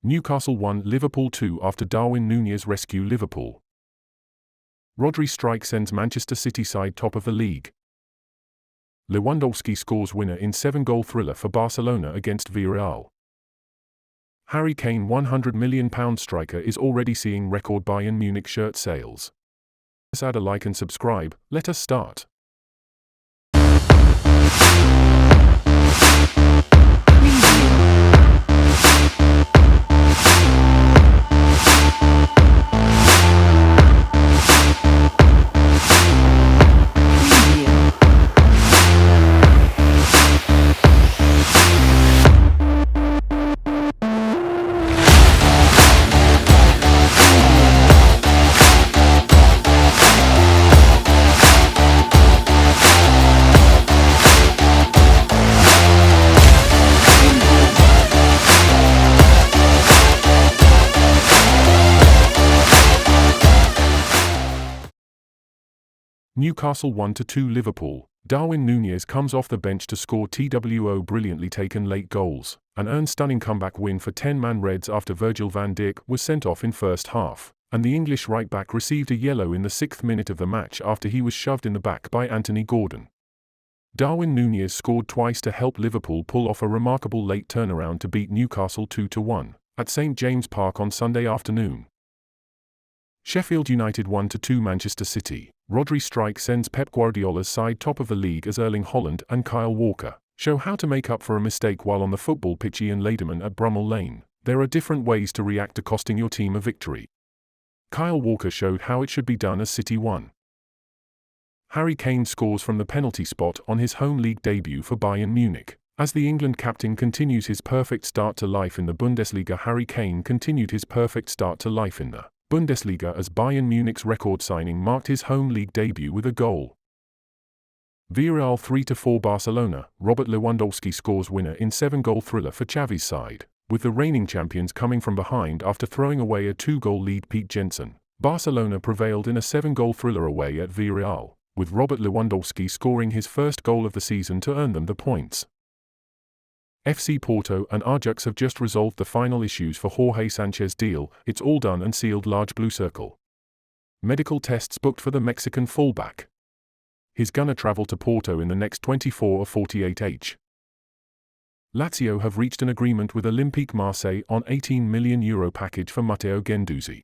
Newcastle 1, Liverpool 2 after Darwin Núñez rescue Liverpool. Rodri strike sends Manchester City side top of the league. Lewandowski scores winner in 7-goal thriller for Barcelona against Villarreal. Harry Kane £100 million striker is already seeing record Bayern Munich shirt sales. Let's add a like and subscribe, let us start. Newcastle 1-2 Liverpool. Darwin Núñez comes off the bench to score TWO brilliantly taken late goals, and earn stunning comeback win for 10-man Reds after Virgil van Dijk was sent off in first half, and the English right-back received a yellow in the 6th minute of the match after he was shoved in the back by Anthony Gordon. Darwin Núñez scored twice to help Liverpool pull off a remarkable late turnaround to beat Newcastle 2-1, at St James Park on Sunday afternoon. Sheffield United 1-2 Manchester City. Rodri strike sends Pep Guardiola's side top of the league as Erling Haaland and Kyle Walker show how to make up for a mistake while on the football pitch. Ian Laderman at Brummel Lane. There are different ways to react to costing your team a victory. Kyle Walker showed how it should be done as City won. Harry Kane scores from the penalty spot on his home league debut for Bayern Munich. As the England captain continues his perfect start to life in the Bundesliga, Harry Kane continued his perfect start to life in the Bundesliga as Bayern Munich's record signing marked his home league debut with a goal. Villarreal 3-4 Barcelona. Robert Lewandowski scores winner in 7-goal thriller for Xavi's side, with the reigning champions coming from behind after throwing away a 2-goal lead. Pete Jensen. Barcelona prevailed in a 7-goal thriller away at Villarreal, with Robert Lewandowski scoring his first goal of the season to earn them the points. FC Porto and Ajax have just resolved the final issues for Jorge Sánchez deal. It's all done and sealed. Large blue circle. Medical tests booked for the Mexican fullback. He's gonna travel to Porto in the next 24 or 48 hours. Lazio have reached an agreement with Olympique Marseille on €18 million package for Mattéo Guendouzi.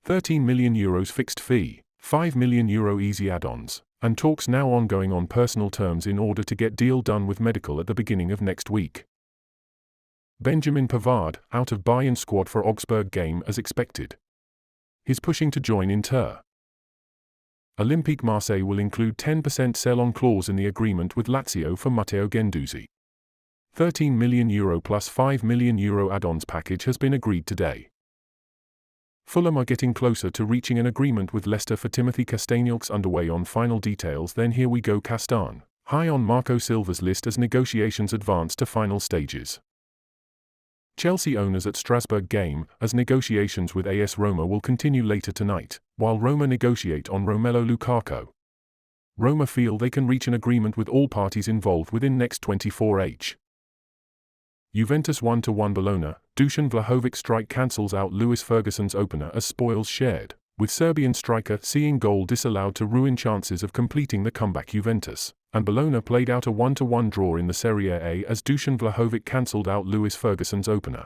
€13 million fixed fee, €5 million easy add-ons, and talks now ongoing on personal terms in order to get deal done with medical at the beginning of next week. Benjamin Pavard, out of Bayern squad for Augsburg game as expected. He's pushing to join Inter. Olympique Marseille will include 10% sell-on clause in the agreement with Lazio for Mattéo Guendouzi. €13 million plus €5 million add-ons package has been agreed today. Fulham are getting closer to reaching an agreement with Leicester for Timothy Castagne. Underway on final details. Then here we go. Castagne, high on Marco Silva's list as negotiations advance to final stages. Chelsea owners at Strasbourg game, as negotiations with AS Roma will continue later tonight, while Roma negotiate on Romelu Lukaku. Roma feel they can reach an agreement with all parties involved within next 24 hours. Juventus 1-1 Bologna. Dusan Vlahovic strike cancels out Lewis Ferguson's opener as spoils shared, with Serbian striker seeing goal disallowed to ruin chances of completing the comeback. Juventus and Bologna played out a 1-1 draw in the Serie A as Dusan Vlahovic cancelled out Lewis Ferguson's opener.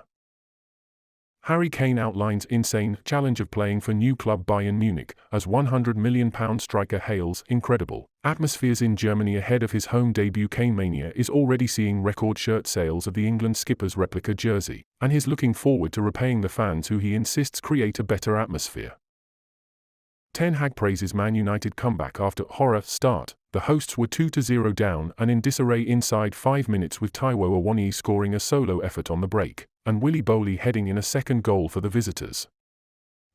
Harry Kane outlines insane challenge of playing for new club Bayern Munich as £100 million striker hails incredible atmospheres in Germany ahead of his home debut. Kane mania is already seeing record shirt sales of the England skipper's replica jersey, and he's looking forward to repaying the fans who he insists create a better atmosphere. Ten Hag praises Man United comeback after horror start. The hosts were 2-0 down and in disarray inside 5 minutes, with Taiwo Awoniyi scoring a solo effort on the break, and Willy Bowley heading in a second goal for the visitors.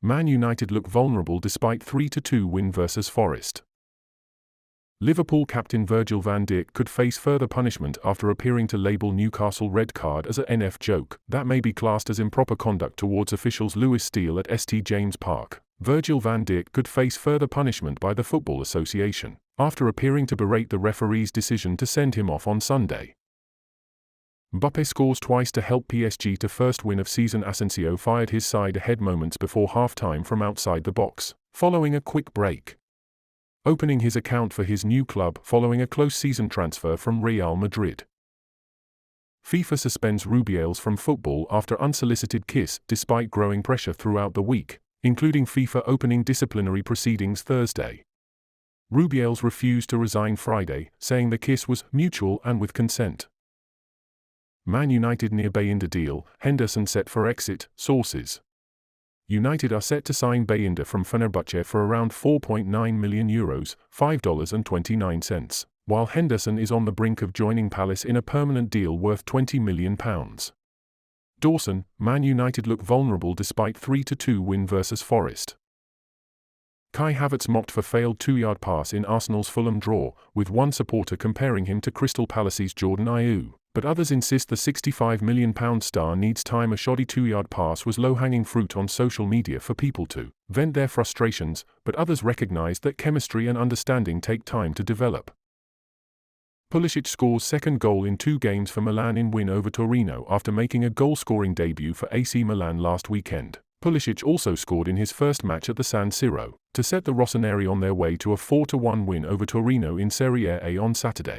Man United look vulnerable despite 3-2 win versus Forest. Liverpool captain Virgil van Dijk could face further punishment after appearing to label Newcastle red card as a NF joke that may be classed as improper conduct towards officials. Lewis Steele at St James Park. Virgil van Dijk could face further punishment by the Football Association after appearing to berate the referee's decision to send him off on Sunday. Mbappé scores twice to help PSG to first win of season. Asensio fired his side ahead moments before half-time from outside the box, following a quick break. Opening his account for his new club following a close season transfer from Real Madrid. FIFA suspends Rubiales from football after unsolicited kiss despite growing pressure throughout the week, including FIFA opening disciplinary proceedings Thursday. Rubiales refused to resign Friday, saying the kiss was mutual and with consent. Man United near Bayindir deal, Henderson set for exit, sources. United are set to sign Bayindir from Fenerbahce for around €4.9 million, $5.29, while Henderson is on the brink of joining Palace in a permanent deal worth £20 million. Dawson, Man United look vulnerable despite 3-2 win versus Forest. Kai Havertz mocked for failed 2-yard pass in Arsenal's Fulham draw, with one supporter comparing him to Crystal Palace's Jordan Ayew, but others insist the £65 million star needs time. A shoddy 2-yard pass was low-hanging fruit on social media for people to vent their frustrations, but others recognized that chemistry and understanding take time to develop. Pulisic scores second goal in 2 games for Milan in win over Torino after making a goal-scoring debut for AC Milan last weekend. Pulisic also scored in his first match at the San Siro, to set the Rossoneri on their way to a 4-1 win over Torino in Serie A on Saturday.